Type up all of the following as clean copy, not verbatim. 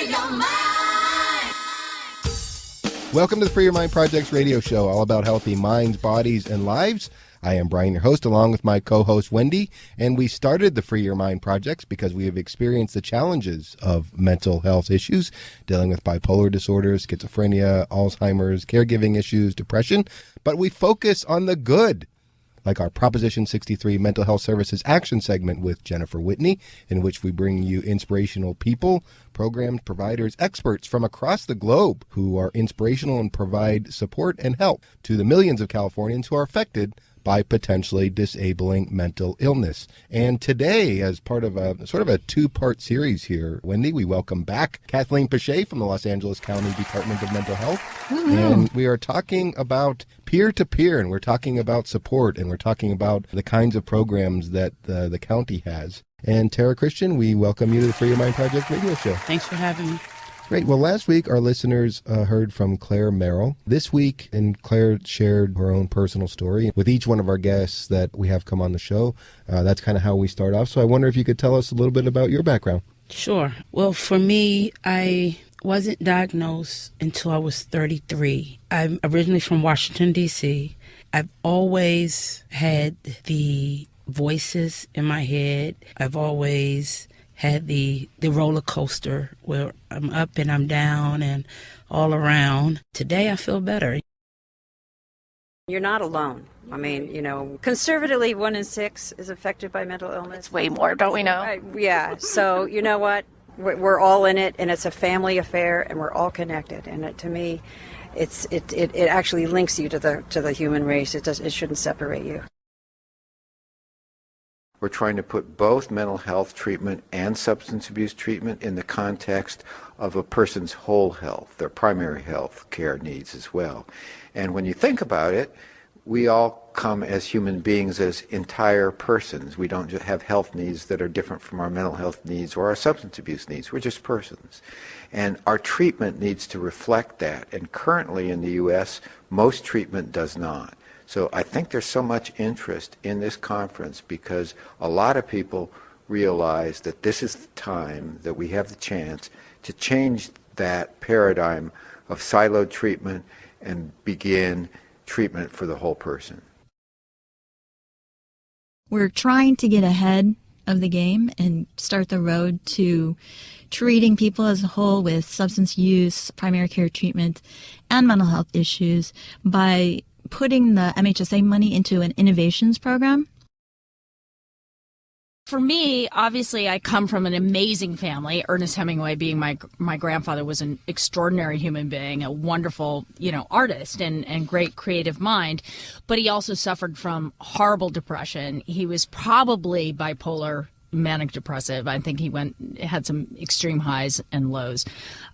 your mind. Welcome to the Free Your Mind Project's radio show, all about healthy minds, bodies, and lives. I am Brian, your host, along with my co-host, Wendy, and we started the Free Your Mind Projects because we have experienced the challenges of mental health issues, dealing with bipolar disorder, schizophrenia, Alzheimer's, caregiving issues, depression, but we focus on the good, like our Proposition 63 Mental Health Services Action segment with Jennifer Whitney, in which we bring you inspirational people, programs, providers, experts from across the globe who are inspirational and provide support and help to the millions of Californians who are affected by potentially disabling mental illness. And today, as part of a sort of a two-part series here, Wendy, we welcome back Kathleen Pache from the Los Angeles County Department of Mental Health. Mm-hmm. And we are talking about peer-to-peer, and we're talking about support, and we're talking about the kinds of programs that the county has. And Tara Christian, we welcome you to the Free Your Mind Project radio show. Thanks for having me. Great. Well, last week our listeners heard from Claire Merrill. This week, and Claire shared her own personal story with each one of our guests that we have come on the show. That's kind of how we start off. So I wonder if you could tell us a little bit about your background. Sure. Well, for me, I wasn't diagnosed until I was 33. I'm originally from Washington, D.C. I've always had the voices in my head. I've always had the roller coaster where I'm up and I'm down and all around. Today I feel better. You're not alone. I mean, conservatively 1 in 6 is affected by mental illness. It's way more, don't we know? Yeah, so you know what? We're all in it, and it's a family affair, and we're all connected. And to me, it actually links you to the human race. It shouldn't separate you. We're trying to put both mental health treatment and substance abuse treatment in the context of a person's whole health, their primary health care needs as well. And when you think about it, we all come as human beings as entire persons. We don't just have health needs that are different from our mental health needs or our substance abuse needs. We're just persons. And our treatment needs to reflect that. And currently in the U.S., most treatment does not. So I think there's so much interest in this conference because a lot of people realize that this is the time that we have the chance to change that paradigm of siloed treatment and begin treatment for the whole person. We're trying to get ahead of the game and start the road to treating people as a whole with substance use, primary care treatment, and mental health issues by putting the MHSA money into an innovations program. For me, obviously, I come from an amazing family. Ernest Hemingway being my grandfather was an extraordinary human being, a wonderful, artist and great creative mind. But he also suffered from horrible depression. He was probably bipolar, manic depressive. I think he had some extreme highs and lows.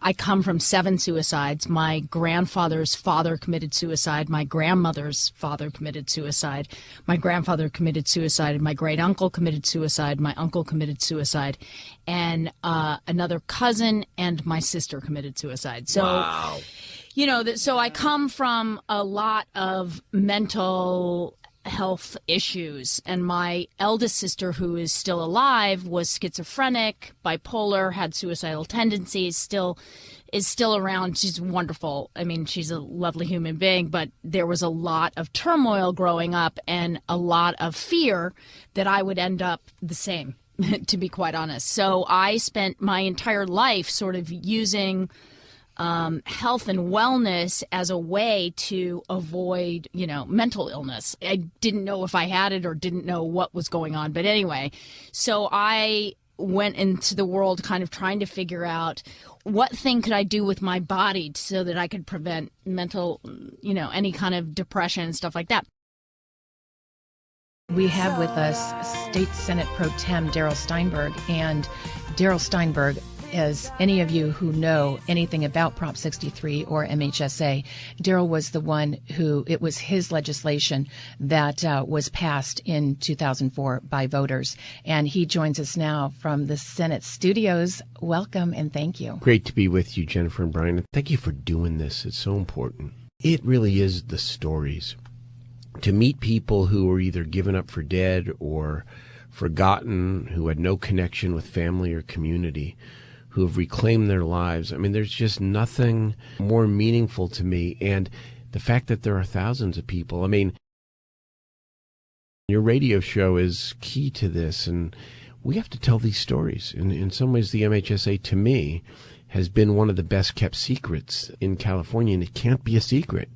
I come from 7 suicides. My grandfather's father committed suicide. My grandmother's father committed suicide. My grandfather committed suicide. My great uncle committed suicide. My uncle committed suicide. And another cousin and my sister committed suicide. So, wow. So I come from a lot of mental health issues, and my eldest sister, who is still alive, was schizophrenic, bipolar, had suicidal tendencies, is still around. She's wonderful. I mean, she's a lovely human being, but there was a lot of turmoil growing up and a lot of fear that I would end up the same, to be quite honest. So I spent my entire life sort of using health and wellness as a way to avoid, mental illness. I didn't know if I had it or didn't know what was going on. But anyway, so I went into the world kind of trying to figure out what thing could I do with my body so that I could prevent mental, any kind of depression and stuff like that. We have with us State Senate Pro Tem Darrell Steinberg, and Darrell Steinberg, as any of you who know anything about Prop 63 or MHSA, Darrell was the one it was his legislation that was passed in 2004 by voters. And he joins us now from the Senate studios. Welcome and thank you. Great to be with you, Jennifer and Brian. Thank you for doing this. It's so important. It really is the stories. To meet people who were either given up for dead or forgotten, who had no connection with family or community, who have reclaimed their lives. I mean, there's just nothing more meaningful to me. And the fact that there are thousands of people, I mean, your radio show is key to this, and we have to tell these stories. In some ways, the MHSA, to me, has been one of the best kept secrets in California, and it can't be a secret.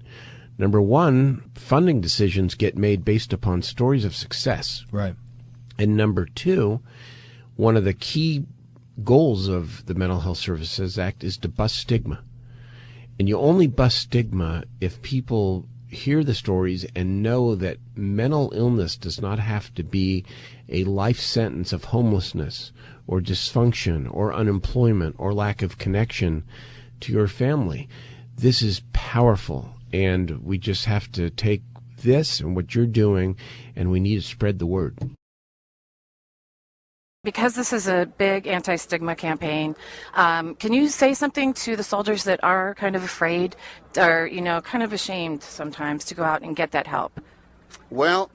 Number one, funding decisions get made based upon stories of success. Right. And number two, one of the key goals of the Mental Health Services Act is to bust stigma. And you only bust stigma if people hear the stories and know that mental illness does not have to be a life sentence of homelessness or dysfunction or unemployment or lack of connection to your family. This is powerful, and we just have to take this and what you're doing, and we need to spread the word. Because this is a big anti-stigma campaign, can you say something to the soldiers that are kind of afraid or, kind of ashamed sometimes to go out and get that help? Well,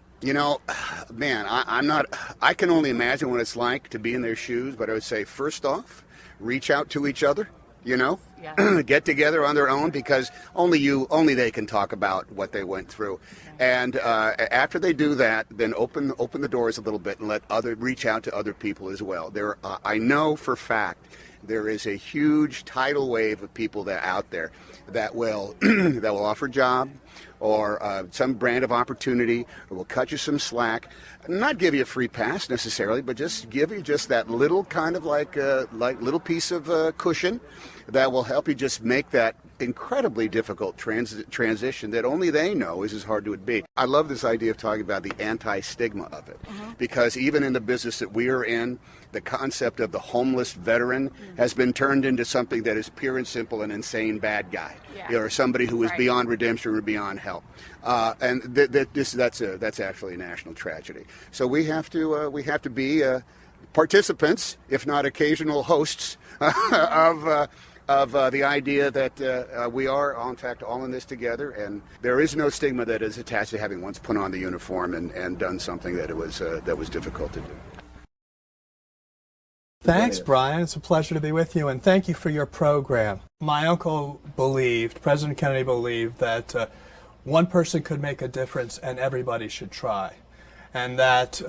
man, I can only imagine what it's like to be in their shoes, but I would say, first off, reach out to each other, get together on their own, because only they can talk about what they went through. And after they do that, then open the doors a little bit and reach out to other people as well. I know for fact there is a huge tidal wave of people out there that will that will offer a job or some brand of opportunity, or will cut you some slack. Not give you a free pass necessarily, but just give you just that little kind of like little piece of cushion that will help you just make that incredibly difficult transition that only they know is as hard to be. I love this idea of talking about the anti-stigma of it, because even in the business that we are in, the concept of the homeless veteran has been turned into something that is pure and simple an insane bad guy, or somebody who is beyond redemption or beyond help. And that's actually a national tragedy. So we have to be participants, if not occasional hosts, of the idea that we are, in fact, all in this together, and there is no stigma that is attached to having once put on the uniform and done something that was difficult to do. Thanks, Brian. It's a pleasure to be with you, and thank you for your program. My uncle President Kennedy believed that one person could make a difference and everybody should try. And that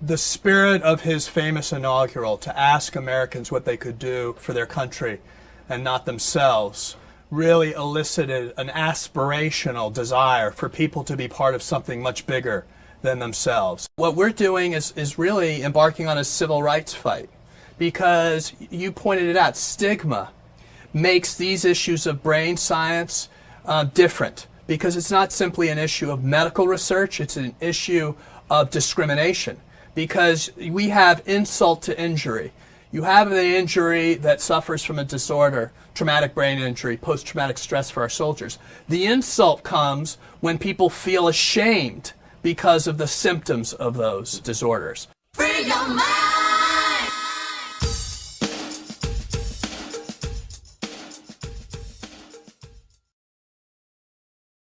the spirit of his famous inaugural, to ask Americans what they could do for their country and not themselves, really elicited an aspirational desire for people to be part of something much bigger than themselves. What we're doing is really embarking on a civil rights fight, because you pointed it out, stigma makes these issues of brain science different, because it's not simply an issue of medical research, it's an issue of discrimination, because we have insult to injury. You have the injury that suffers from a disorder, traumatic brain injury, post-traumatic stress for our soldiers. The insult comes when people feel ashamed because of the symptoms of those disorders. Free your mind.